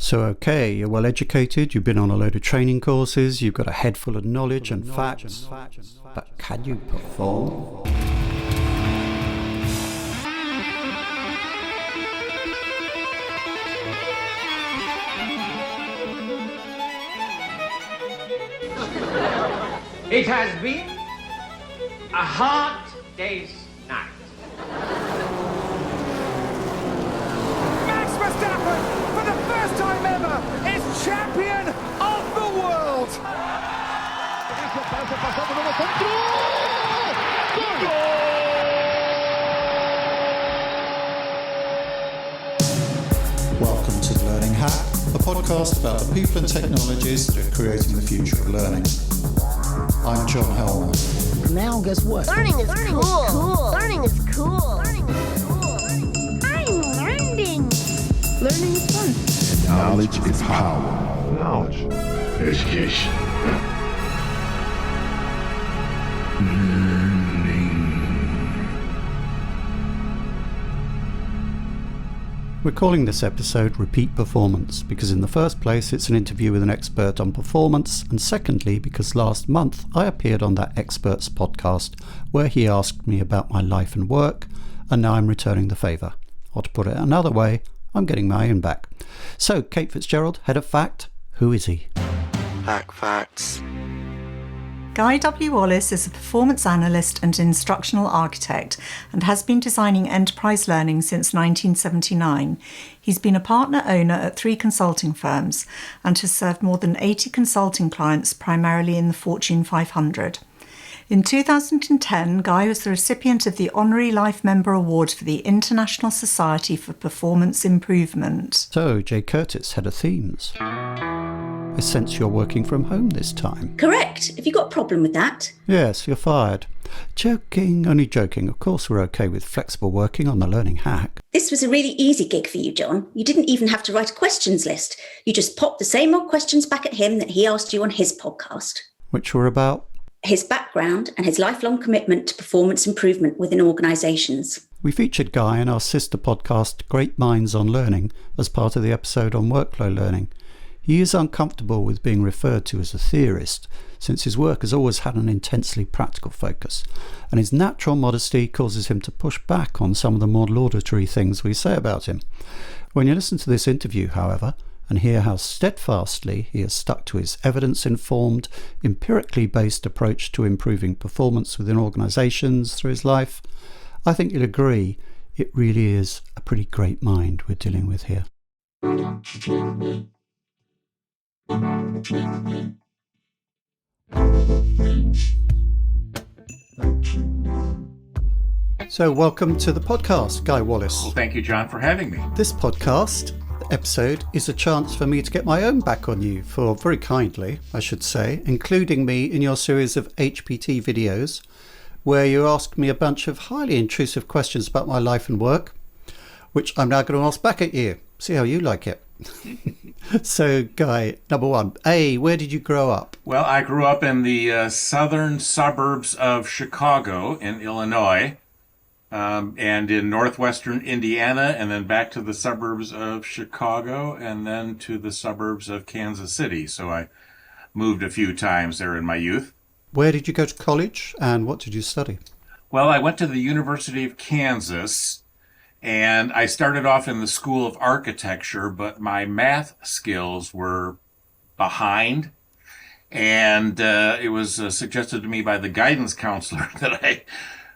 So, okay, you're well educated, you've been on a load of training courses, you've got a head full of knowledge and facts, but can you perform? It has been a hard day's night. Max Verstappen, for the first time ever, is champion of the world! Welcome to The Learning Hack, a podcast about the people and technologies that are creating the future of learning. I'm John Helmer. Now guess what? Learning is cool. Learning is cool. Learning is cool. I'm learning. Learning is fun. And knowledge is power. Knowledge. Education. We're calling this episode Repeat Performance because in the first place it's an interview with an expert on performance, and secondly because last month I appeared on that expert's podcast where he asked me about my life and work, and now I'm returning the favour. Or to put it another way, I'm getting my own back. So Kate Fitzgerald, head of Fact, who is he? Hack Facts. Guy W. Wallace is a performance analyst and instructional architect and has been designing enterprise learning since 1979. He's been a partner owner at 3 consulting firms and has served more than 80 consulting clients, primarily in the Fortune 500. In 2010, Guy was the recipient of the Honorary Life Member Award for the International Society for Performance Improvement. So, Jay Curtis, head of themes. I sense you're working from home this time. Correct. Have you got a problem with that? Yes, you're fired. Joking, only joking. Of course we're okay with flexible working on The Learning Hack. This was a really easy gig for you, John. You didn't even have to write a questions list. You just popped the same old questions back at him that he asked you on his podcast. Which were about? His background and his lifelong commitment to performance improvement within organisations. We featured Guy in our sister podcast, Great Minds on Learning, as part of the episode on workflow learning. He is uncomfortable with being referred to as a theorist, since his work has always had an intensely practical focus, and his natural modesty causes him to push back on some of the more laudatory things we say about him. When you listen to this interview, however, and hear how steadfastly he has stuck to his evidence-informed, empirically based approach to improving performance within organisations through his life, I think you'll agree it really is a pretty great mind we're dealing with here. So welcome to the podcast, Guy Wallace. Well, thank you, John, for having me. This podcast episode is a chance for me to get my own back on you for very kindly, I should say, including me in your series of HPT videos where you asked me a bunch of highly intrusive questions about my life and work, which I'm now going to ask back at you. See how you like it. So, Guy, number one, where did you grow up? Well, I grew up in the southern suburbs of Chicago in Illinois, and in northwestern Indiana, and then back to the suburbs of Chicago, and then to the suburbs of Kansas City. So I moved a few times there in my youth. Where did you go to college, and what did you study? Well, I went to the University of Kansas, and I started off in the School of Architecture, but my math skills were behind. And it was suggested to me by the guidance counselor that I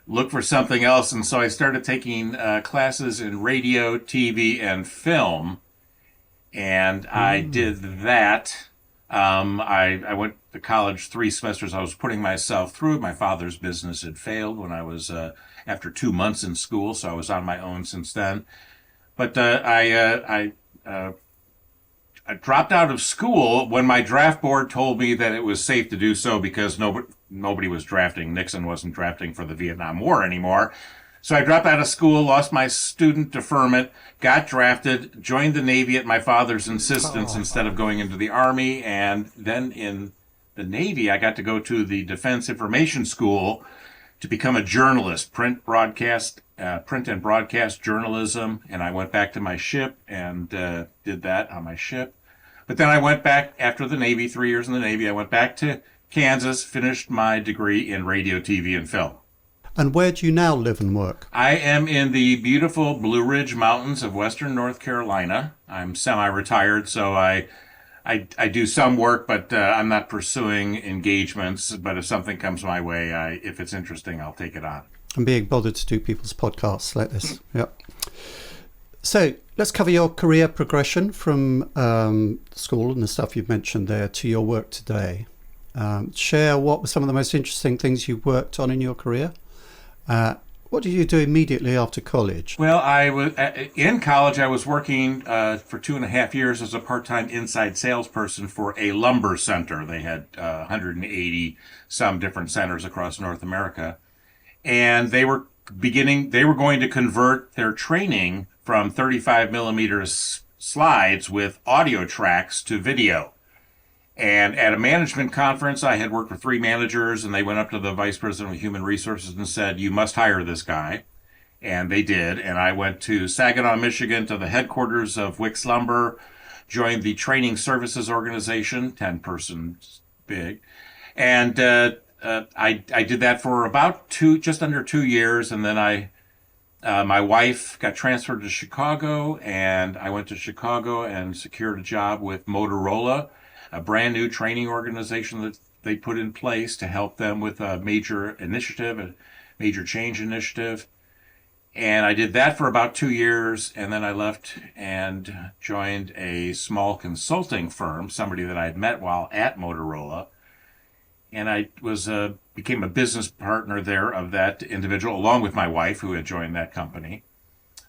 look for something else. And so I started taking classes in radio, TV, and film. And I did that. I went to college 3 semesters. I was putting myself through. My father's business had failed when I was after 2 months in school, so I was on my own since then. But I dropped out of school when my draft board told me that it was safe to do so because nobody was drafting. Nixon wasn't drafting for the Vietnam War anymore. So I dropped out of school, lost my student deferment, got drafted, joined the Navy at my father's insistence instead of going into the Army. And then in the Navy, I got to go to the Defense Information School to become a journalist, print and broadcast journalism. And I went back to my ship and did that on my ship. But then I went back after the Navy, 3 years in the Navy. I went back to Kansas, finished my degree in radio, TV, and film. And where do you now live and work? I am in the beautiful Blue Ridge Mountains of Western North Carolina. I'm semi-retired, so I do some work, but I'm not pursuing engagements. But if something comes my way, if it's interesting, I'll take it on. And being bothered to do people's podcasts like this. Yep. So let's cover your career progression from school and the stuff you've mentioned there to your work today. Share what were some of the most interesting things you worked on in your career. What did you do immediately after college? Well, I was in college. I was working for 2.5 years as a part-time inside salesperson for a lumber center. They had 180 some different centers across North America, and they were going to convert their training from 35 millimeter slides with audio tracks to video. And at a management conference, I had worked with 3 managers, and they went up to the vice president of human resources and said, "You must hire this guy." And they did. And I went to Saginaw, Michigan, to the headquarters of Wicks Lumber, joined the training services organization, 10 persons big. And I did that for about just under 2 years. And then my wife got transferred to Chicago, and I went to Chicago and secured a job with Motorola, a brand new training organization that they put in place to help them with a major change initiative. And I did that for about 2 years, and then I left and joined a small consulting firm, somebody that I had met while at Motorola. And I became a business partner there of that individual, along with my wife, who had joined that company.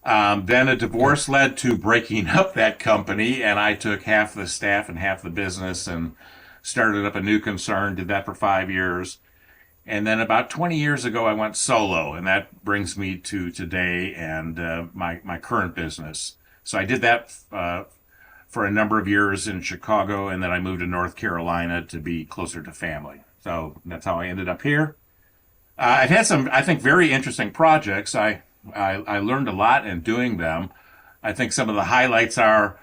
Then a divorce led to breaking up that company, and I took half the staff and half the business and started up a new concern, did that for 5 years. And then about 20 years ago, I went solo, and that brings me to today and my current business. So I did that for a number of years in Chicago, and then I moved to North Carolina to be closer to family. So that's how I ended up here. I've had some, I think, very interesting projects. I learned a lot in doing them. I think some of the highlights are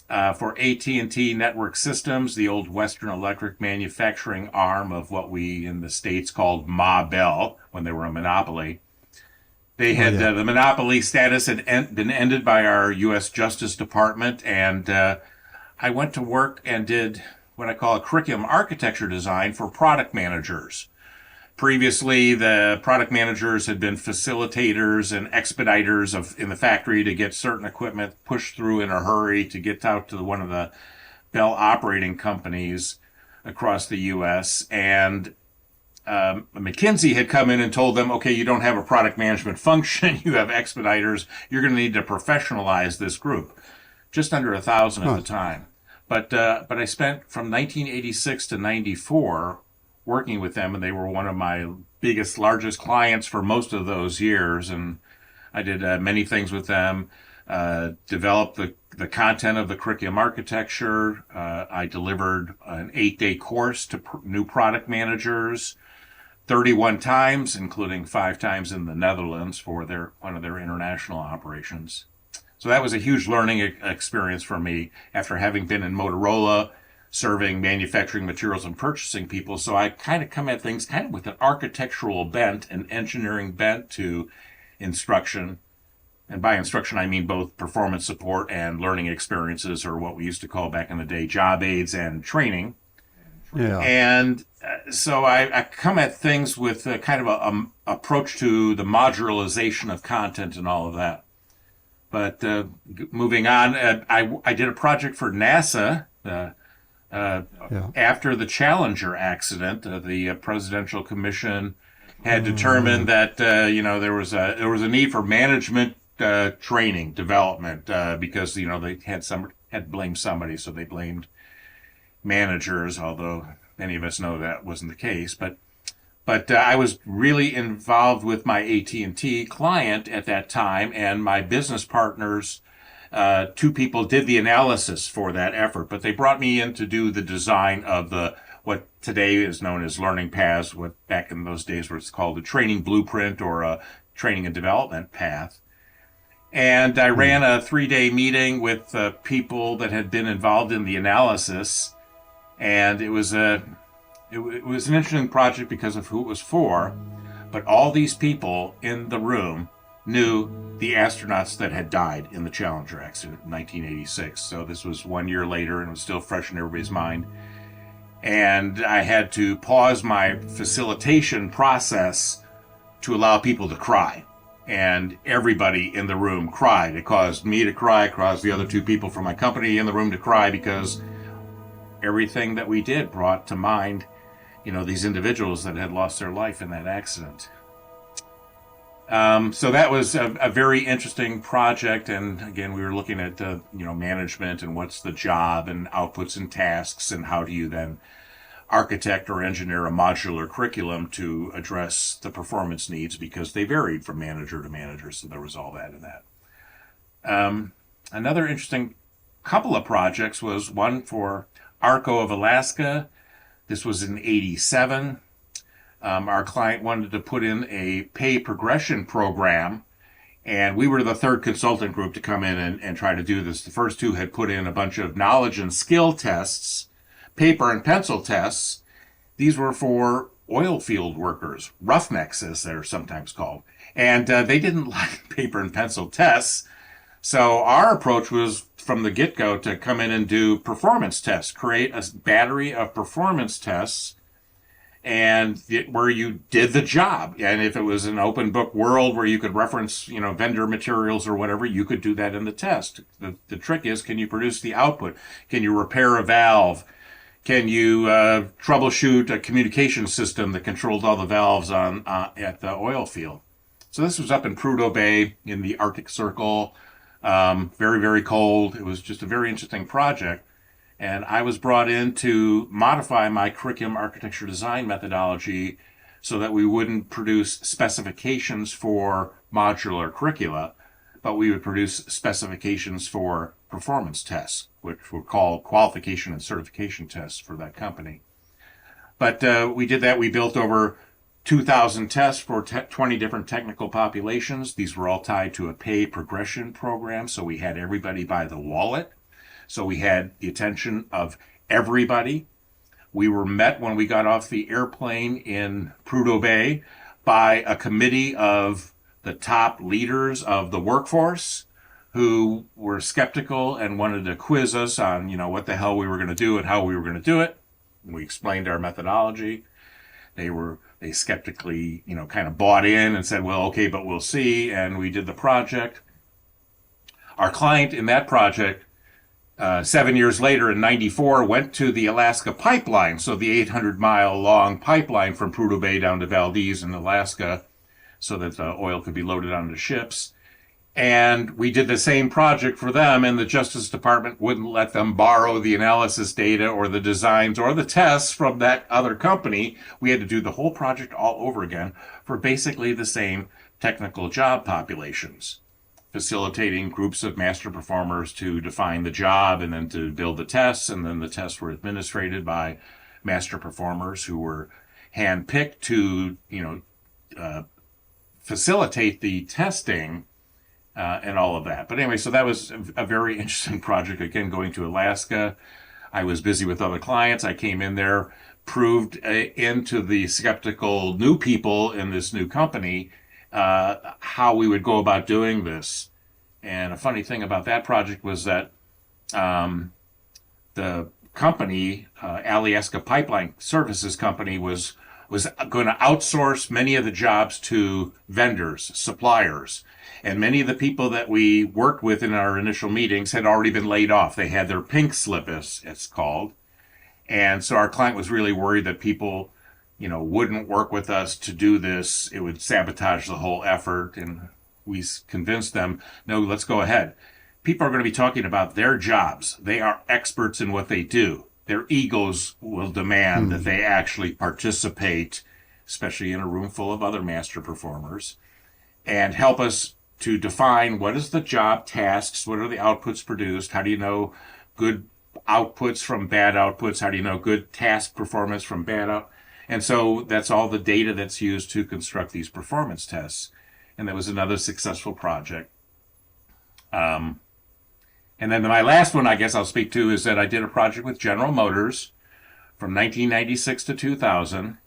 for AT&T Network Systems, the old Western Electric manufacturing arm of what we in the States called Ma Bell when they were a monopoly. They had the monopoly status had been ended by our U.S. Justice Department, and I went to work and did what I call a curriculum architecture design for product managers. Previously, the product managers had been facilitators and expediters in the factory to get certain equipment pushed through in a hurry to get out to one of the Bell operating companies across the U.S. And McKinsey had come in and told them, okay, you don't have a product management function, you have expediters, you're going to need to professionalize this group. Just under 1,000 at the time. But I spent from 1986 to 94 working with them, and they were one of my largest clients for most of those years. And I did many things with them, developed the content of the curriculum architecture. I delivered an 8-day course to new product managers 31 times, including 5 times in the Netherlands for one of their international operations. So that was a huge learning experience for me after having been in Motorola, serving manufacturing materials and purchasing people. So I kind of come at things kind of with an architectural bent, an engineering bent to instruction. And by instruction, I mean both performance support and learning experiences, or what we used to call back in the day job aids and training. Yeah. And so I come at things with a kind of a approach to the modularization of content and all of that. But moving on, I did a project for NASA. After the Challenger accident, the Presidential Commission had determined that there was a need for management training development because they had blamed somebody, so they blamed managers. Although many of us know that wasn't the case, but I was really involved with my AT&T client at that time, and my business partners. 2 people did the analysis for that effort, but they brought me in to do the design of the what today is known as learning paths, what back in those days was called a training blueprint or a training and development path. And I ran a 3-day meeting with people that had been involved in the analysis. And it was an interesting project because of who it was for. But all these people in the room knew the astronauts that had died in the Challenger accident in 1986. So this was 1 year later and it was still fresh in everybody's mind. And I had to pause my facilitation process to allow people to cry. And everybody in the room cried. It caused me to cry, it caused the other 2 people from my company in the room to cry, because everything that we did brought to mind, these individuals that had lost their life in that accident. So that was a very interesting project. And again, we were looking at, management and what's the job and outputs and tasks, and how do you then architect or engineer a modular curriculum to address the performance needs, because they varied from manager to manager. So there was all that in that. Another interesting couple of projects was one for ARCO of Alaska. This was in 87. Our client wanted to put in a pay progression program, and we were the third consultant group to come in and try to do this. The first 2 had put in a bunch of knowledge and skill tests, paper and pencil tests. These were for oil field workers, roughnecks as they're sometimes called. And they didn't like paper and pencil tests. So our approach was from the get-go to come in and do performance tests, create a battery of performance tests, and where you did the job. And if it was an open book world where you could reference, vendor materials or whatever, you could do that in the test. The trick is, can you produce the output? Can you repair a valve? Can you troubleshoot a communication system that controlled all the valves at the oil field? So this was up in Prudhoe Bay in the Arctic Circle. Very, very cold. It was just a very interesting project. And I was brought in to modify my curriculum architecture design methodology so that we wouldn't produce specifications for modular curricula, but we would produce specifications for performance tests, which were called qualification and certification tests for that company. But we did that. We built over 2,000 tests for 20 different technical populations. These were all tied to a pay progression program, so we had everybody by the wallet. So we had the attention of everybody. We were met when we got off the airplane in Prudhoe Bay by a committee of the top leaders of the workforce who were skeptical and wanted to quiz us on, what the hell we were going to do and how we were going to do it. And we explained our methodology. They skeptically, kind of bought in and said, well, okay, but we'll see. And we did the project. Our client in that project, 7 years later in 94, went to the Alaska pipeline. So the 800-mile long pipeline from Prudhoe Bay down to Valdez in Alaska, so that the oil could be loaded onto ships. And we did the same project for them, and the Justice Department wouldn't let them borrow the analysis data or the designs or the tests from that other company. We had to do the whole project all over again for basically the same technical job populations, facilitating groups of master performers to define the job and then to build the tests. And then the tests were administrated by master performers who were handpicked to, facilitate the testing and all of that. But anyway, so that was a very interesting project. Again, going to Alaska. I was busy with other clients. I came in there, proved into the skeptical new people in this new company how we would go about doing this. And a funny thing about that project was that the company, Alaska Pipeline Services Company, was going to outsource many of the jobs to vendors, suppliers. And many of the people that we worked with in our initial meetings had already been laid off. They had their pink slip, as it's called. And so our client was really worried that people, wouldn't work with us to do this. It would sabotage the whole effort. And we convinced them, no, let's go ahead. People are going to be talking about their jobs. They are experts in what they do. Their egos will demand that they actually participate, especially in a room full of other master performers, and help us to define what is the job tasks, what are the outputs produced, how do you know good outputs from bad outputs? How do you know good task performance from bad out? And so that's all the data that's used to construct these performance tests. And that was another successful project. And then my last one, I guess I'll speak to, is that I did a project with General Motors from 1996 to 2000.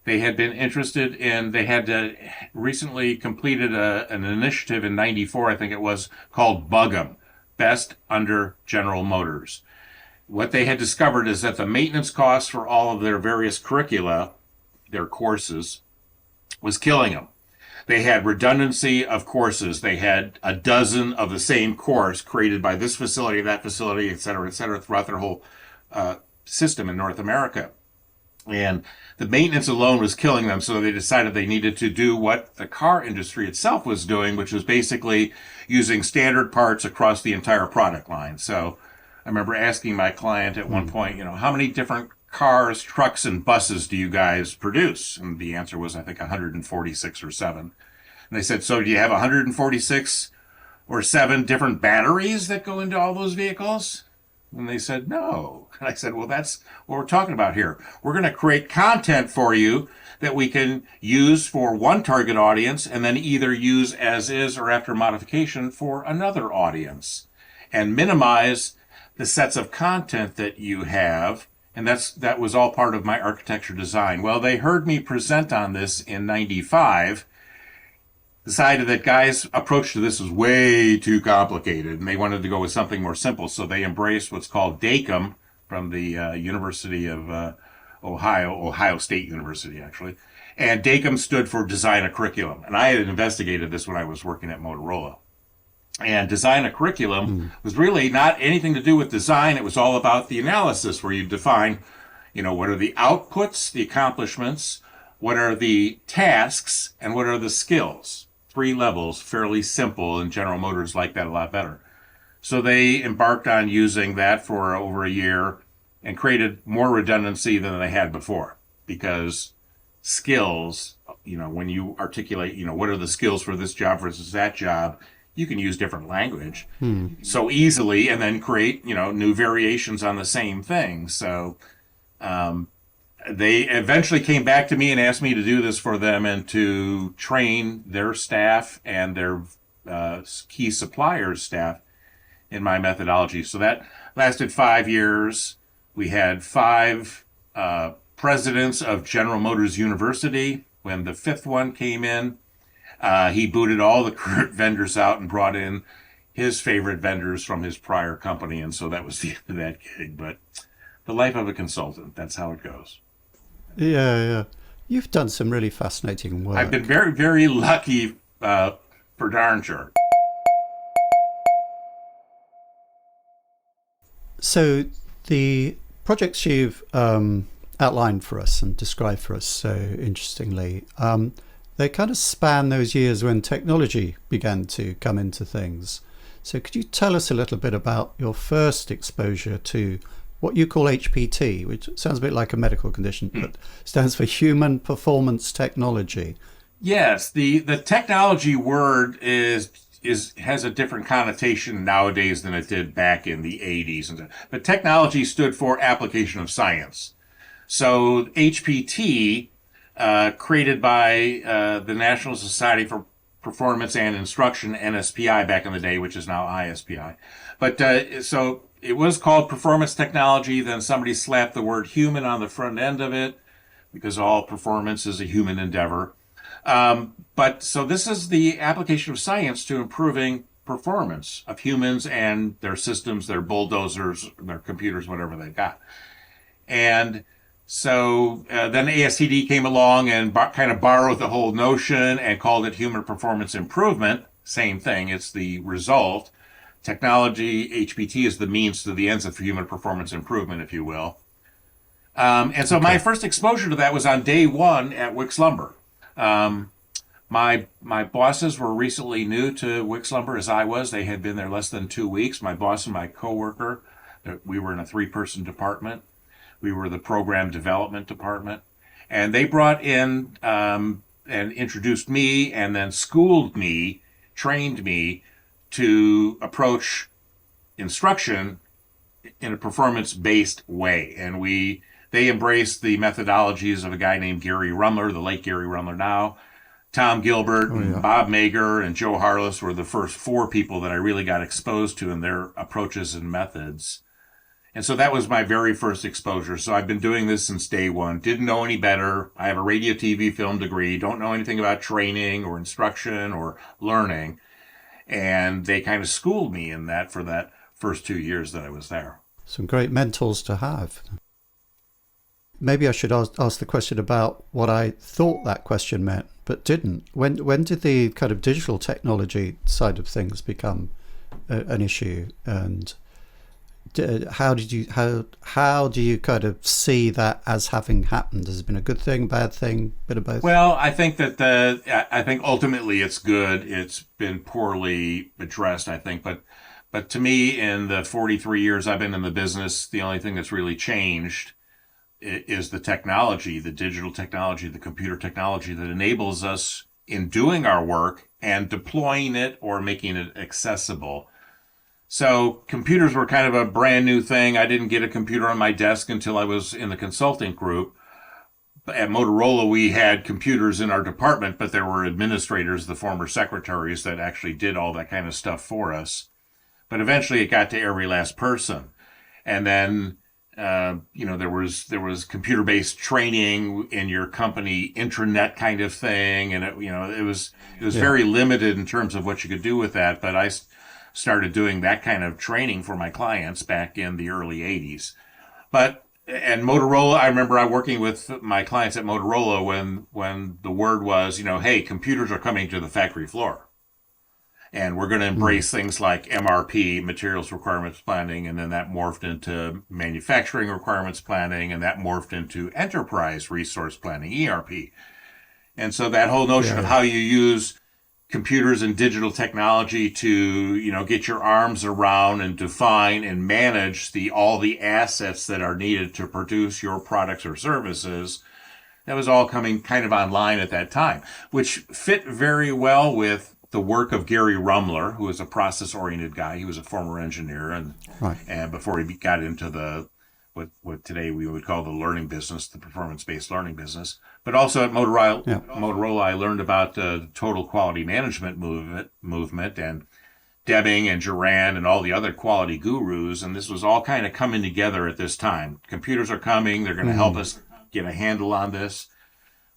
They had been interested in, they had recently completed an initiative in 94, I think it was, called BUG'em, Best Under General Motors. What they had discovered is that the maintenance costs for all of their various curricula, their courses, was killing them. They had redundancy of courses. They had a dozen of the same course created by this facility, that facility, et cetera, throughout their whole system in North America. And the maintenance alone was killing them, so they decided they needed to do what the car industry itself was doing, which was basically using standard parts across the entire product line. So I remember asking my client at one point, how many different cars, trucks, and buses do you guys produce? And the answer was, I think, 146 or 7. And they said, so do you have 146 or 7 different batteries that go into all those vehicles? And they said, no. And I said, well, that's what we're talking about here. We're going to create content for you that we can use for one target audience and then either use as is or after modification for another audience and minimize the sets of content that you have. And that was all part of my architecture design. Well, they heard me present on this in 95, decided that Guy's approach to this was way too complicated, and they wanted to go with something more simple. So they embraced what's called DACM from the University of Ohio State University, actually. And DACM stood for Design a Curriculum. And I had investigated this when I was working at Motorola. And design a curriculum was really not anything to do with design. It was all about the analysis, where you define, what are the outputs, the accomplishments, what are the tasks, and what are the skills. 3 levels, fairly simple, and General Motors liked that a lot better. So they embarked on using that for over a year and created more redundancy than they had before, because skills, when you articulate, what are the skills for this job versus that job, you can use different language so easily and then create, new variations on the same thing. So they eventually came back to me and asked me to do this for them and to train their staff and their key suppliers' staff in my methodology. So that lasted 5 years. We had 5 presidents of General Motors University. When the 5th one came in, he booted all the current vendors out and brought in his favorite vendors from his prior company. And so that was the end of that gig. But the life of a consultant, that's how it goes. Yeah. You've done some really fascinating work. I've been very, very lucky, for darn sure. So the projects you've outlined for us and described for us so interestingly, they kind of span those years when technology began to come into things. So could you tell us a little bit about your first exposure to what you call HPT, which sounds a bit like a medical condition, but stands for Human Performance Technology? Yes, the technology word has a different connotation nowadays than it did back in the 80s. But technology stood for application of science. So HPT, created by the National Society for Performance and Instruction, NSPI, back in the day, which is now ISPI. But so it was called performance technology. Then somebody slapped the word human on the front end of it, because all performance is a human endeavor. But so this is the application of science to improving performance of humans and their systems, their bulldozers, their computers, whatever they've got. And so then ASTD came along and kind of borrowed the whole notion and called it human performance improvement. Same thing. It's the result. Technology, HPT, is the means to the ends of human performance improvement, if you will. And so my first exposure to that was on day one at Wicks Lumber. My bosses were recently new to Wicks Lumber, as I was. They had been there less than 2 weeks. My boss and my coworker, we were in a 3-person department. We were the program development department. And they brought in and introduced me and then schooled me, trained me to approach instruction in a performance-based way. And they embraced the methodologies of a guy named Gary Rumler, the late Gary Rumler now. Tom Gilbert, and Bob Mager, and Joe Harless were the first 4 people that I really got exposed to in their approaches and methods. And so that was my very first exposure. So I've been doing this since day one. Didn't know any better. I have a radio, TV, film degree. Don't know anything about training or instruction or learning. And they kind of schooled me in that for that first 2 years that I was there. Some great mentors to have. Maybe I should ask the question about what I thought that question meant, but didn't. When did the kind of digital technology side of things become an issue, and how do you kind of see that as having happened? Has it been a good thing, bad thing, bit of both? Well, I think that I think ultimately it's good. It's been poorly addressed, I think, but to me, in the 43 years I've been in the business, the only thing that's really changed is the technology, the digital technology, the computer technology that enables us in doing our work and deploying it or making it accessible. So computers were kind of a brand new thing. I didn't get a computer on my desk until I was in the consulting group. At Motorola, we had computers in our department, but there were administrators, the former secretaries, that actually did all that kind of stuff for us. But eventually it got to every last person. And then there was computer-based training in your company, intranet kind of thing, and it was very limited in terms of what you could do with that. But I started doing that kind of training for my clients back in the early 80s. And Motorola, I remember working with my clients at Motorola when the word was, hey, computers are coming to the factory floor. And we're going to embrace things like MRP, materials requirements planning, and then that morphed into manufacturing requirements planning, and that morphed into enterprise resource planning, ERP. And so that whole notion of how you use computers and digital technology to, get your arms around and define and manage all the assets that are needed to produce your products or services, that was all coming kind of online at that time, which fit very well with the work of Gary Rumler, who was a process-oriented guy. He was a former engineer, and before he got into what today we would call the learning business, the performance-based learning business. But also at Motorola, I learned about the total quality management movement, and Deming and Duran and all the other quality gurus, and this was all kind of coming together at this time. Computers are coming; they're going to help us get a handle on this.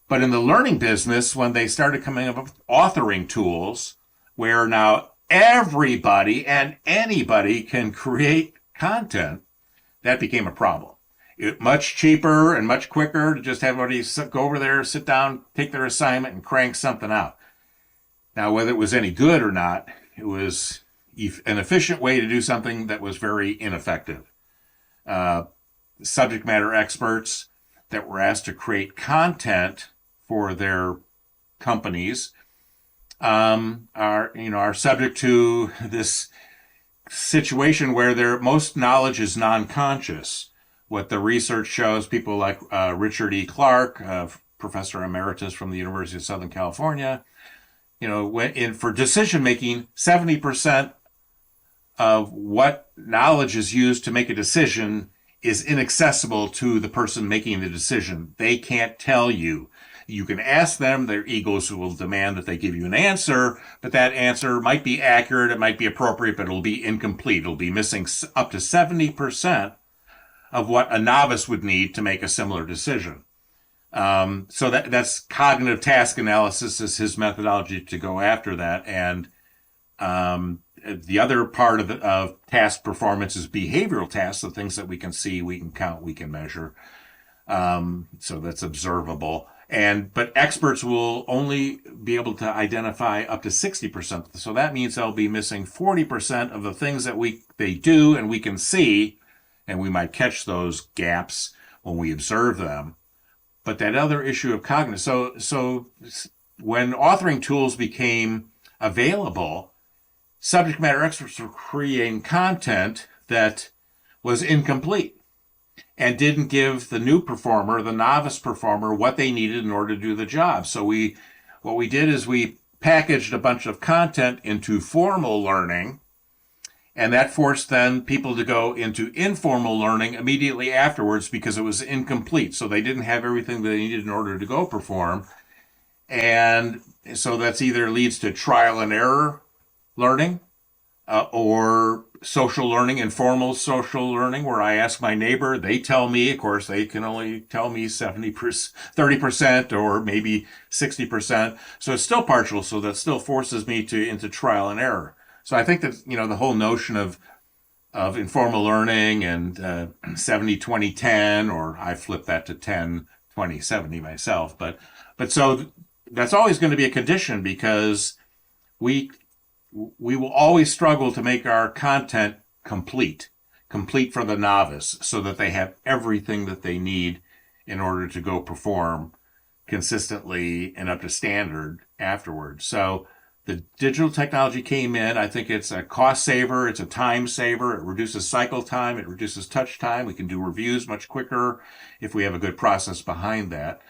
But in the learning business, when they started coming up with authoring tools, where now everybody and anybody can create content, that became a problem. Much cheaper and much quicker to just have everybody go over there, sit down, take their assignment, and crank something out. Now, whether it was any good or not, it was an efficient way to do something that was very ineffective. Subject matter experts that were asked to create content for their companies are subject to this situation where their most knowledge is non-conscious. What the research shows, people like Richard E. Clark, professor emeritus from the University of Southern California, for decision making, 70% of what knowledge is used to make a decision is inaccessible to the person making the decision. They can't tell you. You can ask them, their egos will demand that they give you an answer, but that answer might be accurate, it might be appropriate, but it'll be incomplete. It'll be missing up to 70% of what a novice would need to make a similar decision. So that's cognitive task analysis is his methodology to go after that. And the other part of task performance is behavioral tasks, the things that we can see, we can count, we can measure. So that's observable. But experts will only be able to identify up to 60%. So that means they'll be missing 40% of the things that they do and we can see, and we might catch those gaps when we observe them. But that other issue of cognitive, so when authoring tools became available, subject matter experts were creating content that was incomplete and didn't give the new performer, the novice performer, what they needed in order to do the job. So what we did is we packaged a bunch of content into formal learning And that forced then people to go into informal learning immediately afterwards because it was incomplete. So they didn't have everything they needed in order to go perform. And so that's either leads to trial and error learning or social learning, informal social learning, where I ask my neighbor, they tell me, of course, they can only tell me 30% or maybe 60%. So it's still partial. So that still forces me into trial and error. So I think that, the whole notion of informal learning and 70, 20, 10, or I flip that to 10, 20, 70 myself. But so that's always going to be a condition because we will always struggle to make our content complete for the novice so that they have everything that they need in order to go perform consistently and up to standard afterwards. So the digital technology came in. I think it's a cost saver. It's a time saver. It reduces cycle time. It reduces touch time. We can do reviews much quicker if we have a good process behind that.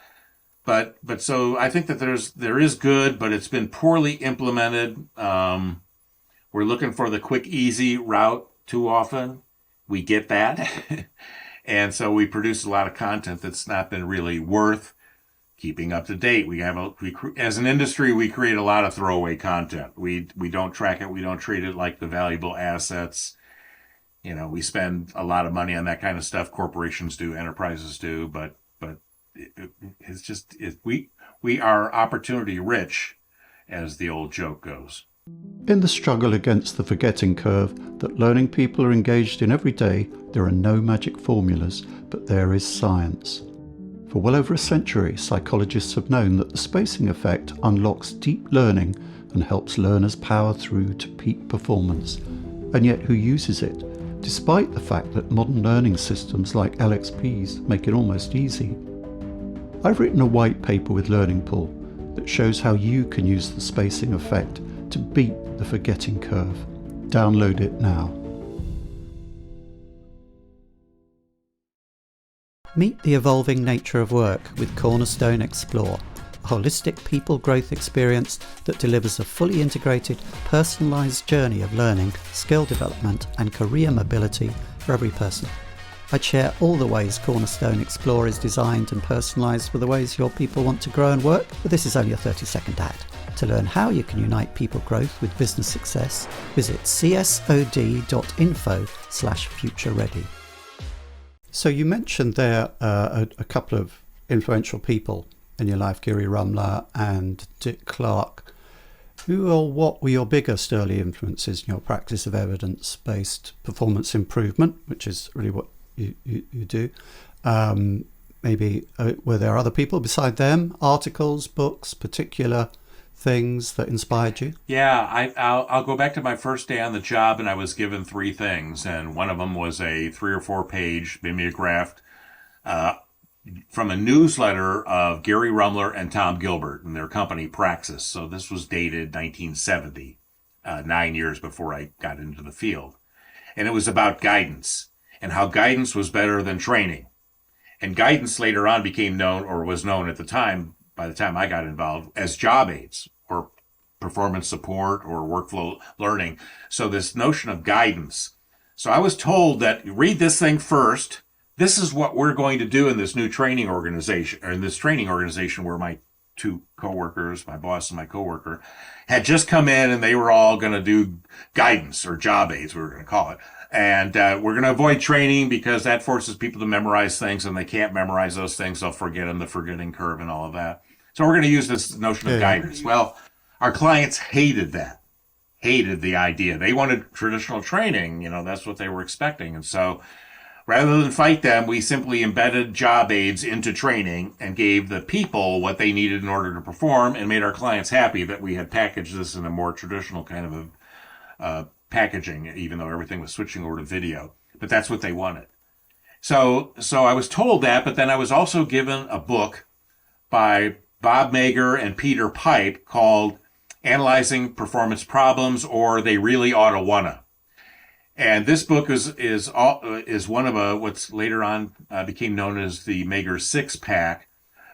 But so I think that there is good, but it's been poorly implemented. We're looking for the quick, easy route too often. We get that. And so we produce a lot of content that's not been really worth keeping up to date. As an industry, we create a lot of throwaway content. We don't track it. We don't treat it like the valuable assets. We spend a lot of money on that kind of stuff. Corporations do, enterprises do, but it's just, we are opportunity rich, as the old joke goes. In the struggle against the forgetting curve that learning people are engaged in every day, there are no magic formulas, but there is science. For well over a century, psychologists have known that the spacing effect unlocks deep learning and helps learners power through to peak performance. And yet who uses it? Despite the fact that modern learning systems like LXPs make it almost easy. I've written a white paper with Learning Pool that shows how you can use the spacing effect to beat the forgetting curve. Download it now. Meet the evolving nature of work with Cornerstone Explore, a holistic people growth experience that delivers a fully integrated, personalised journey of learning, skill development and career mobility for every person. I'd share all the ways Cornerstone Explore is designed and personalised for the ways your people want to grow and work, but this is only a 30-second ad. To learn how you can unite people growth with business success, visit csod.info/future-ready. So you mentioned there a couple of influential people in your life, Gary Rumler and Dick Clark. Who or what were your biggest early influences in your practice of evidence-based performance improvement, which is really what you do? Maybe were there other people beside them, articles, books, particular things that inspired you? Yeah, I'll go back to my first day on the job, and I was given 3 things, and one of them was a 3 or 4 page mimeographed from a newsletter of Gary Rumler and Tom Gilbert and their company Praxis. So this was dated 1970, 9 years before I got into the field, and it was about guidance and how guidance was better than training. And guidance later on became known, or was known at the time, by the time I got involved, as job aids or performance support or workflow learning. So this notion of guidance. So I was told that read this thing first. This is what we're going to do in this new training organization, or in this training organization where my 2 coworkers, my boss and my coworker, had just come in, and they were all going to do guidance or job aids, we were going to call it. And we're going to avoid training because that forces people to memorize things, and they can't memorize those things. They'll forget them, the forgetting curve and all of that. So we're going to use this notion of guidance. Well, our clients hated that, hated the idea. They wanted traditional training. That's what they were expecting. And so rather than fight them, we simply embedded job aids into training and gave the people what they needed in order to perform, and made our clients happy that we had packaged this in a more traditional kind of packaging, even though everything was switching over to video. But that's what they wanted. So I was told that, but then I was also given a book by Bob Mager and Peter Pipe called Analyzing Performance Problems, or They Really Oughta Wanna. And this book is one of what's later on became known as the Mager 6-pack.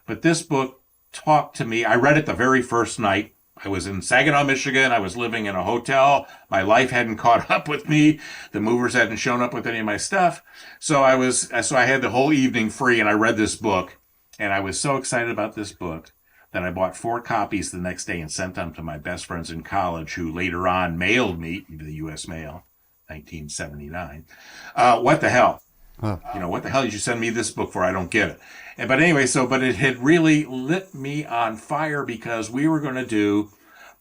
But this book talked to me. I read it the very first night I was in Saginaw, Michigan. I was living in a hotel. My life hadn't caught up with me. The movers hadn't shown up with any of my stuff. So I had the whole evening free, and I read this book, and I was so excited about this book that I bought 4 copies the next day and sent them to my best friends in college, who later on mailed me, the U.S. mail, 1979. What the hell? What the hell did you send me this book for? I don't get it. But anyway, but it had really lit me on fire, because we were going to do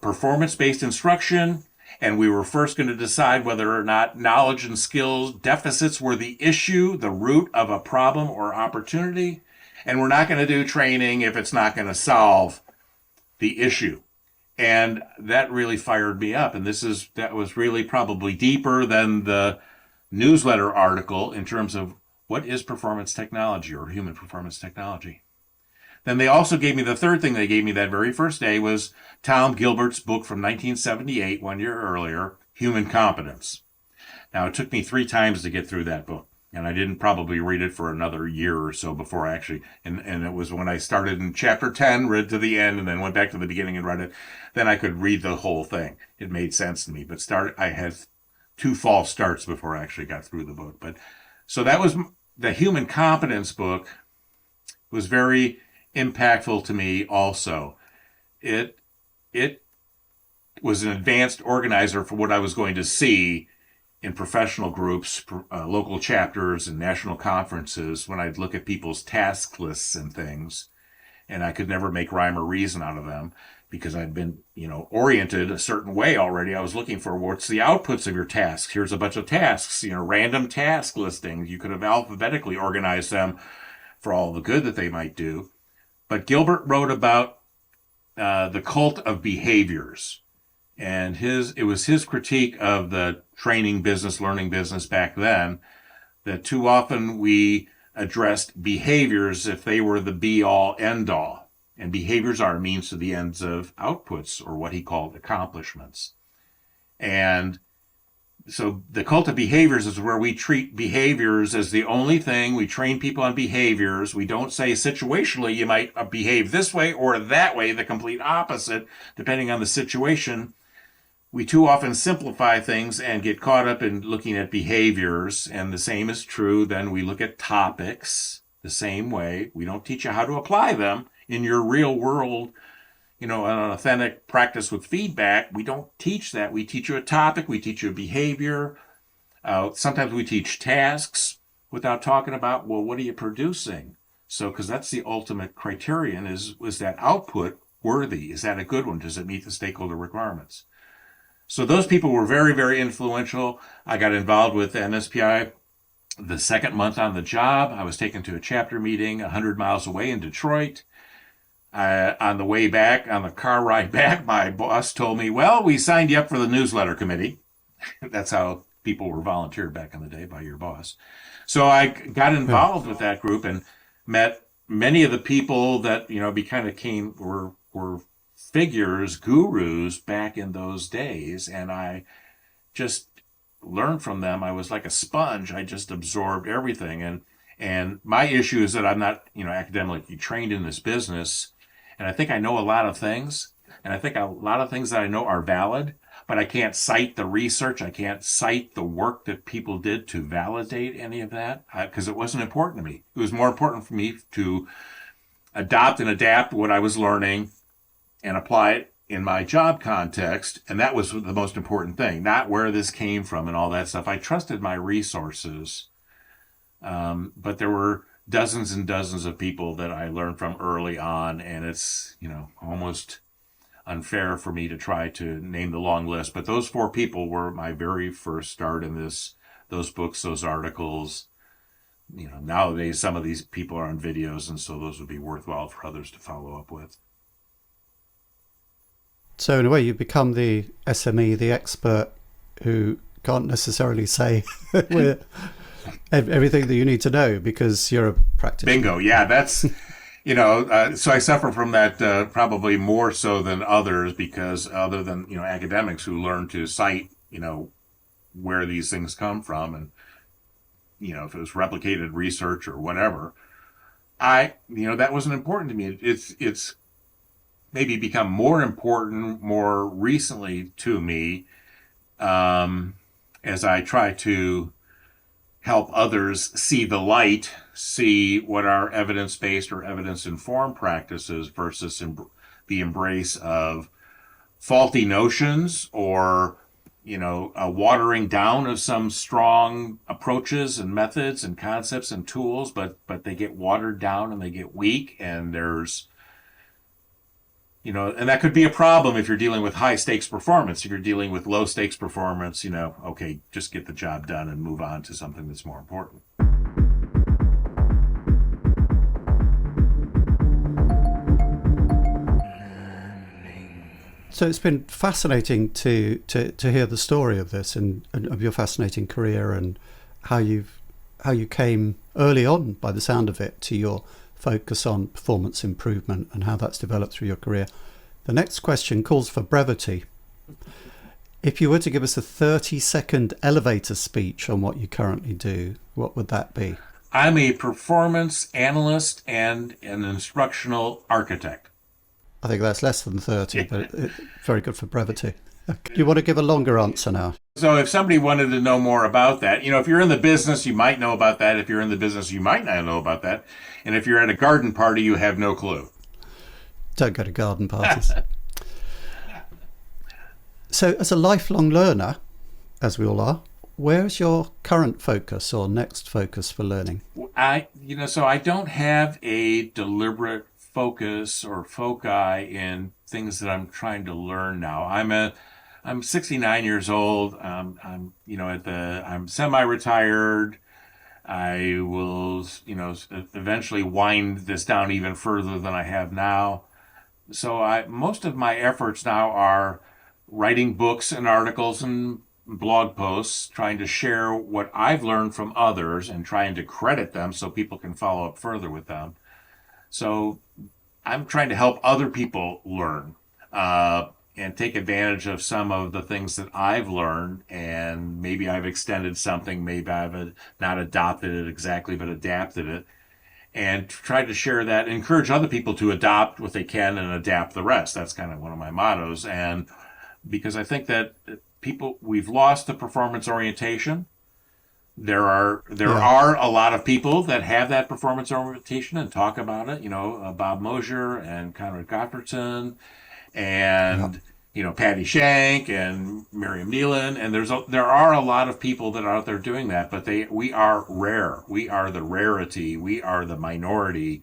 performance-based instruction, and we were first going to decide whether or not knowledge and skills deficits were the issue, the root of a problem or opportunity. And we're not going to do training if it's not going to solve the issue. And that really fired me up. And that was really probably deeper than the newsletter article in terms of what is performance technology or human performance technology. Then they also gave me, the third thing they gave me that very first day was Tom Gilbert's book from 1978, 1 year earlier, Human Competence. Now, it took me 3 times to get through that book, and I didn't probably read it for another year or so before I actually, and it was when I started in chapter 10, read to the end, and then went back to the beginning and read it, then I could read the whole thing. It made sense to me, but I had 2 false starts before I actually got through the book. But so that was the Human Competence book, was very impactful to me also. It was an advanced organizer for what I was going to see in professional groups, local chapters and national conferences, when I'd look at people's task lists and things, and I could never make rhyme or reason out of them, because I'd been, oriented a certain way already. I was looking for, what's the outputs of your tasks? Here's a bunch of tasks, random task listings. You could have alphabetically organized them for all the good that they might do. But Gilbert wrote about the cult of behaviors. And it was his critique of the training business, learning business back then, that too often we addressed behaviors if they were the be-all, end-all. And behaviors are a means to the ends of outputs, or what he called accomplishments. And so the cult of behaviors is where we treat behaviors as the only thing. We train people on behaviors. We don't say situationally you might behave this way or that way, the complete opposite, depending on the situation. We too often simplify things and get caught up in looking at behaviors. And the same is true. Then we look at topics the same way. We don't teach you how to apply them in your real world, an authentic practice with feedback. We don't teach that. We teach you a topic. We teach you a behavior. Sometimes we teach tasks without talking about, well, what are you producing? So, because that's the ultimate criterion, was that output worthy? Is that a good one? Does it meet the stakeholder requirements? So those people were very, very influential. I got involved with MSPI the second month on the job. I was taken to a chapter meeting 100 miles away in Detroit. On the way back, on the car ride back, my boss told me, well, we signed you up for the newsletter committee. That's how people were volunteered back in the day, by your boss. So I got involved with that group and met many of the people that, were figures, gurus back in those days. And I just learned from them. I was like a sponge. I just absorbed everything. And my issue is that I'm not, academically trained in this business. And I think I know a lot of things. And I think a lot of things that I know are valid, but I can't cite the research. I can't cite the work that people did to validate any of that, because it wasn't important to me. It was more important for me to adopt and adapt what I was learning and apply it in my job context. And that was the most important thing, not where this came from and all that stuff. I trusted my resources. But there were dozens and dozens of people that I learned from early on, and it's, almost unfair for me to try to name the long list. But those 4 people were my very first start in those books, those articles. Nowadays, some of these people are on videos, and so those would be worthwhile for others to follow up with. So in a way, you become the SME, the expert who can't necessarily say everything that you need to know because you're a practitioner. Bingo. Yeah, that's, so I suffer from that probably more so than others, because other than, academics who learn to cite, where these things come from, and, if it was replicated research or whatever, that wasn't important to me. It's maybe become more important more recently to me, as I try to help others see the light, see what are evidence-based or evidence-informed practices versus the embrace of faulty notions or, a watering down of some strong approaches and methods and concepts and tools, but they get watered down and they get weak, and there's, and that could be a problem if you're dealing with high stakes performance. If you're dealing with low stakes performance, okay, just get the job done and move on to something that's more important. So it's been fascinating to hear the story of this and of your fascinating career and how you came early on, by the sound of it, to your focus on performance improvement and how that's developed through your career. The next question calls for brevity. If you were to give us a 30-second elevator speech on what you currently do, what would that be? I'm a performance analyst and an instructional architect. I think that's less than 30, but it's very good for brevity. Do you want to give a longer answer now? So if somebody wanted to know more about that, if you're in the business, you might know about that. If you're in the business, you might not know about that. And if you're at a garden party, you have no clue. Don't go to garden parties. So as a lifelong learner, as we all are, where's your current focus or next focus for learning? So I don't have a deliberate focus or foci in things that I'm trying to learn now. I'm 69 years old. I'm semi-retired. I will, eventually wind this down even further than I have now. So most of my efforts now are writing books and articles and blog posts, trying to share what I've learned from others and trying to credit them so people can follow up further with them. So I'm trying to help other people learn and take advantage of some of the things that I've learned, and maybe I've extended something, maybe I've not adopted it exactly, but adapted it, and try to share that, encourage other people to adopt what they can and adapt the rest. That's kind of one of my mottos. And because I think that we've lost the performance orientation. There are a lot of people that have that performance orientation and talk about it. Bob Mosier and Conrad Gottfredson, and Patty Shank and Miriam Nealon, and there are a lot of people that are out there doing that. But we are rare. We are the rarity. We are the minority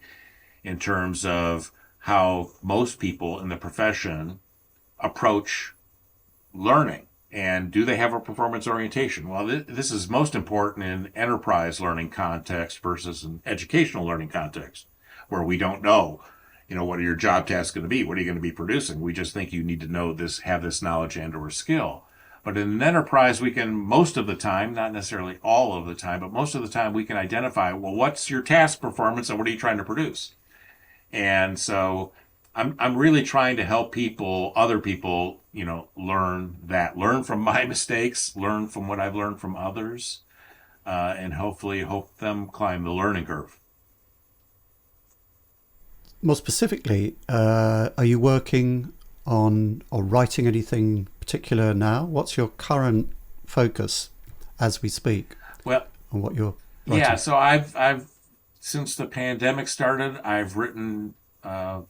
in terms of how most people in the profession approach learning. And do they have a performance orientation? Well, this is most important in enterprise learning context versus an educational learning context, where we don't know, what are your job tasks going to be? What are you going to be producing? We just think you need to know this, have this knowledge and or skill. But in an enterprise, we can, most of the time, not necessarily all of the time, but most of the time we can identify, well, what's your task performance and what are you trying to produce? And so I'm really trying to help other people, learn from my mistakes, learn from what I've learned from others, and hopefully help them climb the learning curve. More specifically, are you working on or writing anything particular now? What's your current focus as we speak? Well, on what you're writing? Yeah, so I've since the pandemic started, I've written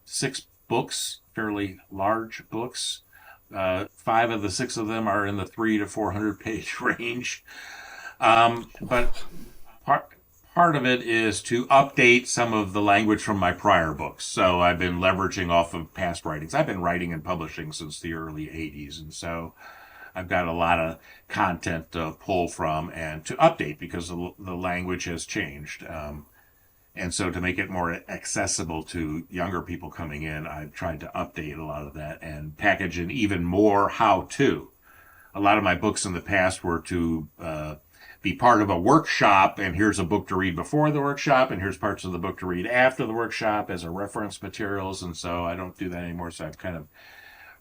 6 books, fairly large books. 5 of the 6 of them are in the 300 to 400 page range. But part of it is to update some of the language from my prior books. So I've been leveraging off of past writings. I've been writing and publishing since the early 80s. And so I've got a lot of content to pull from and to update because the language has changed. And so to make it more accessible to younger people coming in, I've tried to update a lot of that and package in even more how-to. A lot of my books in the past were to be part of a workshop, and here's a book to read before the workshop, and here's parts of the book to read after the workshop as a reference materials, and so I don't do that anymore, so I've kind of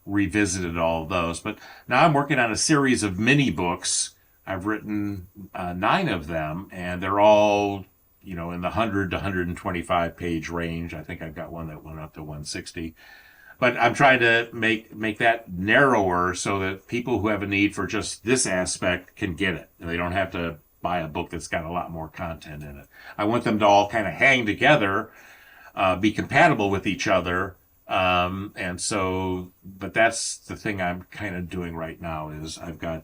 revisited all of those. But now I'm working on a series of mini books. I've written 9 of them, and they're all in the 100 to 125 page range. I think I've got one that went up to 160. But I'm trying to make that narrower so that people who have a need for just this aspect can get it. And they don't have to buy a book that's got a lot more content in it. I want them to all kind of hang together, be compatible with each other. And so, but that's the thing I'm kind of doing right now is I've got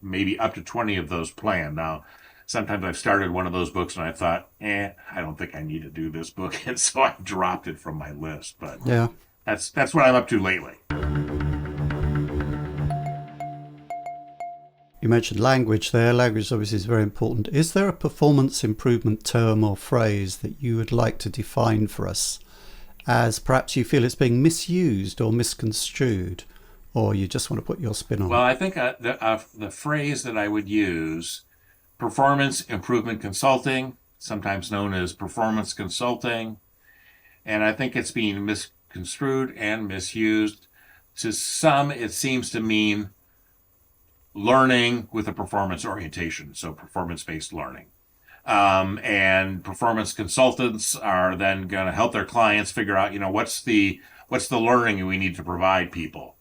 maybe up to 20 of those planned. Now, sometimes I've started one of those books and I thought, I don't think I need to do this book. And so I dropped it from my list. But yeah. That's what I'm up to lately. You mentioned language there. Language obviously is very important. Is there a performance improvement term or phrase that you would like to define for us, as perhaps you feel it's being misused or misconstrued, or you just want to put your spin on it? Well, I think the phrase that I would use, performance improvement consulting, sometimes known as performance consulting, and I think it's being misconstrued and misused. To some, it seems to mean learning with a performance orientation, so performance-based learning. And performance consultants are then going to help their clients figure out, what's the learning we need to provide people.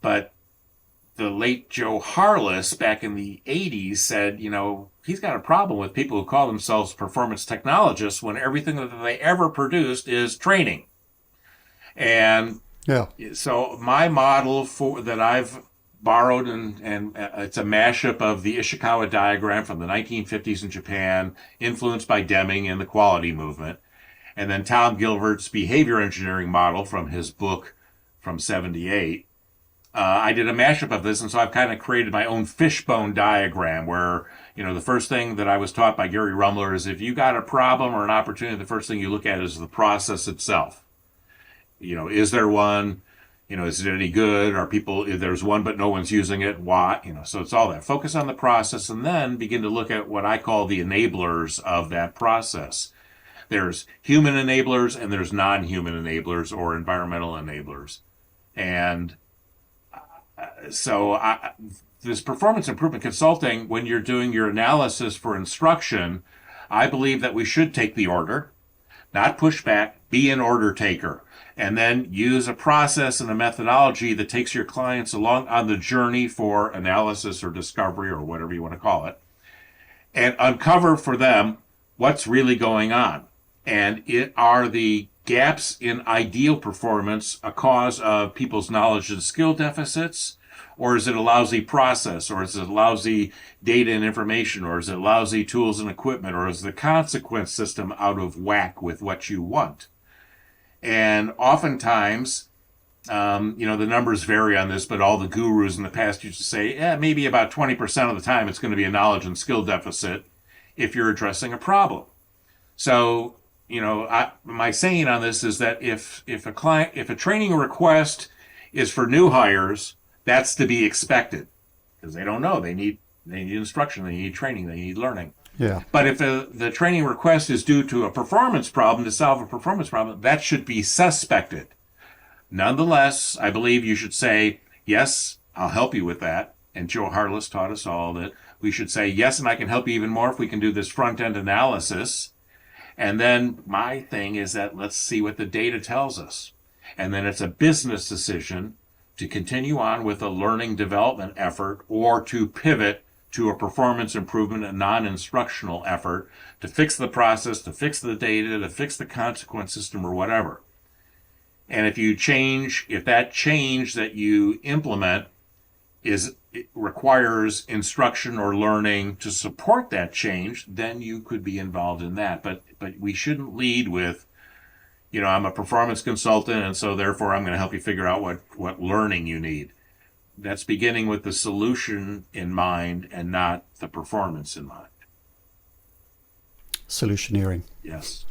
But the late Joe Harless back in the 80s said, he's got a problem with people who call themselves performance technologists when everything that they ever produced is training. And yeah, so my model that I've borrowed, and it's a mashup of the Ishikawa diagram from the 1950s in Japan, influenced by Deming and the quality movement, and then Tom Gilbert's behavior engineering model from his book from 78. I did a mashup of this, and so I've kind of created my own fishbone diagram where, the first thing that I was taught by Gary Rumler is if you got a problem or an opportunity, the first thing you look at is the process itself. Is there one? Is it any good? Are people, if there's one but no one's using it, why? So it's all that. Focus on the process and then begin to look at what I call the enablers of that process. There's human enablers and there's non-human enablers or environmental enablers. And so this performance improvement consulting, when you're doing your analysis for instruction, I believe that we should take the order, not push back, be an order taker. And then use a process and a methodology that takes your clients along on the journey for analysis or discovery or whatever you want to call it, and uncover for them what's really going on. And are the gaps in ideal performance a cause of people's knowledge and skill deficits, or is it a lousy process, or is it lousy data and information, or is it lousy tools and equipment, or is the consequence system out of whack with what you want? And oftentimes, the numbers vary on this, but all the gurus in the past used to say, maybe about 20% of the time it's going to be a knowledge and skill deficit if you're addressing a problem. So, my saying on this is that if a training request is for new hires, that's to be expected because they don't know. They need instruction, they need training, they need learning. Yeah. But if the training request is due to a performance problem, to solve a performance problem, that should be suspected. Nonetheless, I believe you should say, yes, I'll help you with that. And Joe Harless taught us all that we should say, yes, and I can help you even more if we can do this front-end analysis. And then my thing is that let's see what the data tells us. And then it's a business decision to continue on with a learning development effort or to pivot to a performance improvement and non-instructional effort to fix the process, to fix the data, to fix the consequence system or whatever. And if that change that you implement it requires instruction or learning to support that change, then you could be involved in that. But we shouldn't lead with, I'm a performance consultant and so therefore I'm going to help you figure out what learning you need. That's beginning with the solution in mind and not the performance in mind. Solutioneering. Yes.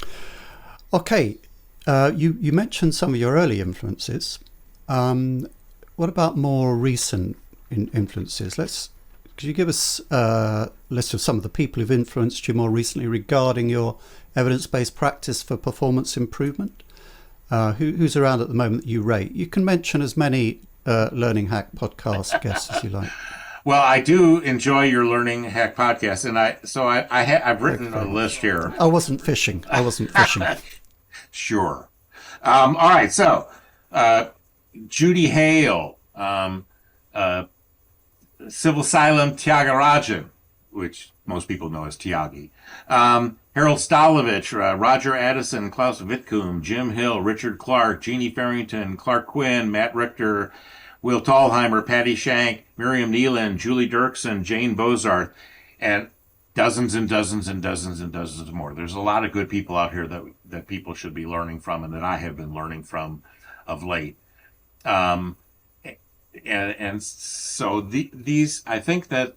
Okay. You mentioned some of your early influences. What about more recent influences? Could you give us a list of some of the people who've influenced you more recently regarding your evidence-based practice for performance improvement? Who's around at the moment that you rate? You can mention as many Learning Hack podcast guests as you like. Well, I do enjoy your Learning Hack podcast, and I've written a list here. I wasn't fishing. Sure. All right. So Judy Hale, Civil Asylum Tyagarajan, which most people know as Tyagi. Harold Stolovich, Roger Addison, Klaus Wittkum, Jim Hill, Richard Clark, Jeannie Farrington, Clark Quinn, Matt Richter, Will Tallheimer, Patty Shank, Miriam Nealon, Julie Dirksen, Jane Bozarth, and dozens and dozens and dozens and dozens more. There's a lot of good people out here that people should be learning from, and that I have been learning from of late. And so these, I think that,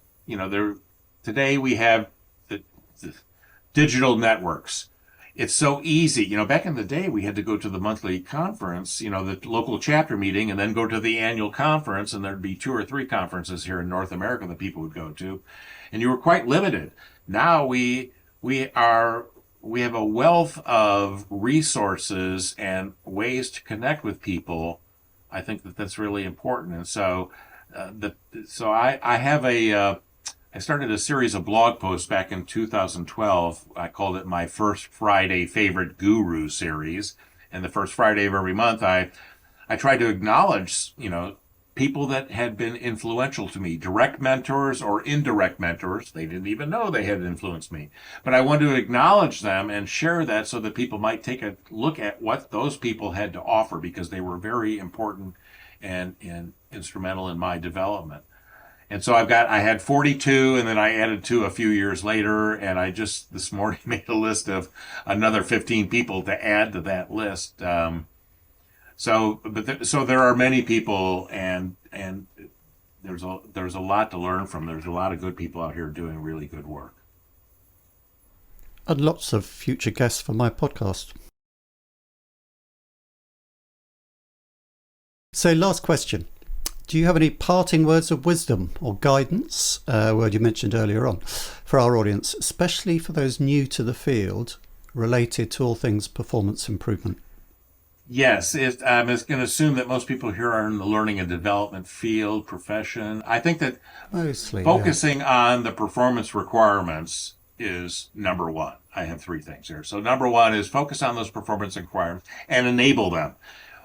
today we have the digital networks. It's so easy. Back in the day, we had to go to the monthly conference, the local chapter meeting, and then go to the annual conference, and there'd be 2 or 3 conferences here in North America that people would go to, and you were quite limited. Now we have a wealth of resources and ways to connect with people. I think that that's really important. And so, I started a series of blog posts back in 2012. I called it my First Friday Favorite Guru series. And the first Friday of every month, I tried to acknowledge, people that had been influential to me, direct mentors or indirect mentors. They didn't even know they had influenced me. But I wanted to acknowledge them and share that so that people might take a look at what those people had to offer, because they were very important and instrumental in my development. And so I had 42, and then I added 2 a few years later, and I just this morning made a list of another 15 people to add to that list. So there are many people, and there's a lot to learn from. There's a lot of good people out here doing really good work. And lots of future guests for my podcast. So last question. Do you have any parting words of wisdom or guidance, a word you mentioned earlier on, for our audience, especially for those new to the field, related to all things performance improvement? Yes, I'm going to assume that most people here are in the learning and development field, profession. I think that mostly focusing on the performance requirements is number one. I have 3 things here. So number one is focus on those performance requirements and enable them,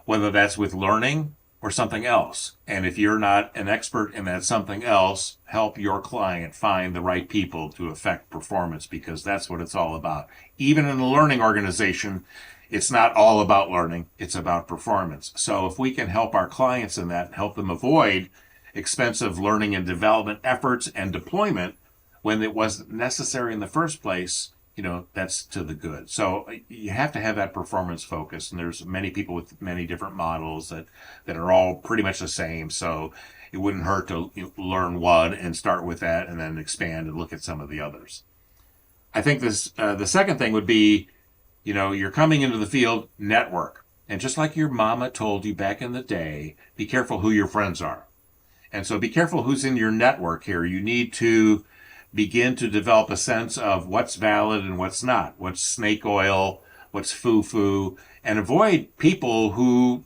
whether that's with learning or something else. And if you're not an expert in that something else, help your client find the right people to affect performance, because that's what it's all about. Even in a learning organization, it's not all about learning, it's about performance. So if we can help our clients in that, help them avoid expensive learning and development efforts and deployment when it wasn't necessary in the first place, that's to the good. So you have to have that performance focus, and there's many people with many different models that are all pretty much the same. So it wouldn't hurt to learn one and start with that and then expand and look at some of the others. I think the second thing would be, you're coming into the field, network. And just like your mama told you back in the day, be careful who your friends are. And so be careful who's in your network here. You need to begin to develop a sense of what's valid and what's not, what's snake oil, what's foo-foo, and avoid people who,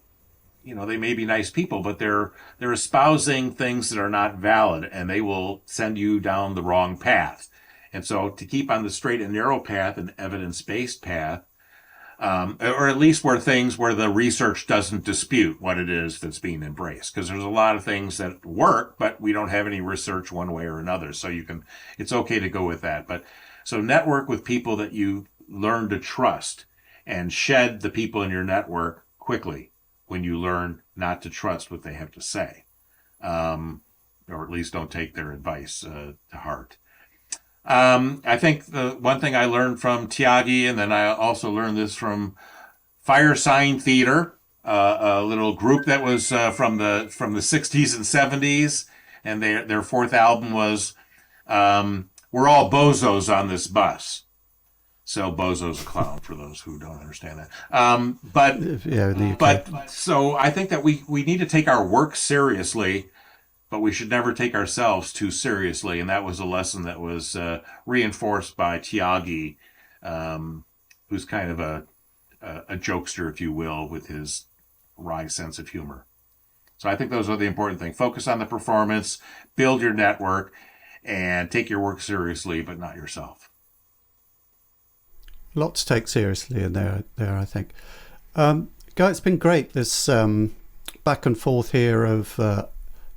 they may be nice people, but they're espousing things that are not valid, and they will send you down the wrong path. And so to keep on the straight and narrow path, an evidence-based path, or at least where the research doesn't dispute what it is that's being embraced. Because there's a lot of things that work, but we don't have any research one way or another. So it's okay to go with that. But so network with people that you learn to trust, and shed the people in your network quickly when you learn not to trust what they have to say. Or at least don't take their advice to heart. I think the one thing I learned from Tyagi, and then I also learned this from Fire Sign Theater, a little group that was from the 60s and 70s, and their 4th album was "We're All Bozos on This Bus." So bozo's a clown for those who don't understand that. But so I think that we need to take our work seriously, but we should never take ourselves too seriously. And that was a lesson that was reinforced by Tyagi, who's kind of a jokester, if you will, with his wry sense of humor. So I think those are the important things. Focus on the performance, build your network, and take your work seriously, but not yourself. Lots to take seriously in there, I think. Guy, it's been great. This back and forth here of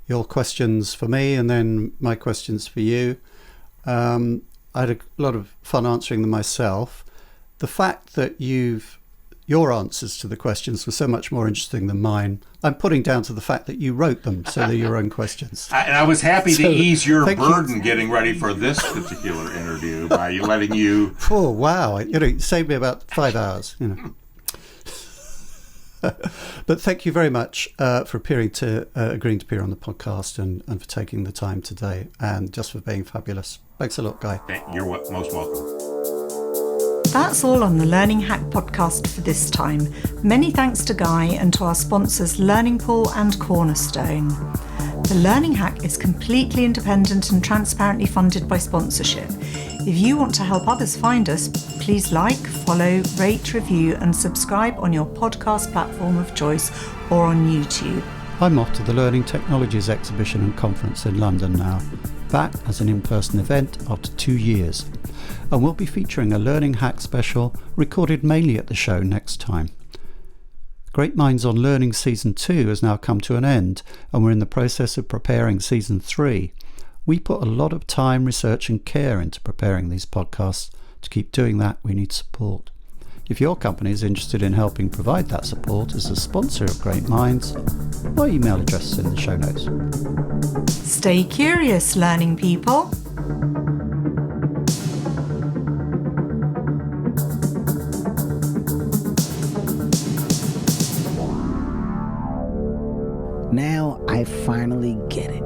your questions for me and then my questions for you. I had a lot of fun answering them myself. The fact that your answers to the questions were so much more interesting than mine, I'm putting down to the fact that you wrote them, so they're your own questions. And I was happy to ease your burden getting ready for this particular interview by letting you... Oh, wow. It saved me about 5 hours, But thank you very much for agreeing to appear on the podcast and for taking the time today and just for being fabulous. Thanks a lot, Guy. You're most welcome. That's all on the Learning Hack podcast for this time. Many thanks to Guy and to our sponsors Learning Pool and Cornerstone. The Learning Hack is completely independent and transparently funded by sponsorship. If you want to help others find us, please like, follow, rate, review and subscribe on your podcast platform of choice or on YouTube. I'm off to the Learning Technologies exhibition and conference in London now, back as an in-person event after 2 years. And we'll be featuring a Learning Hack special recorded mainly at the show next time. Great Minds on Learning Season 2 has now come to an end and we're in the process of preparing Season 3. We put a lot of time, research and care into preparing these podcasts. To keep doing that, we need support. If your company is interested in helping provide that support as a sponsor of Great Minds, my email address is in the show notes. Stay curious, learning people. Now I finally get it.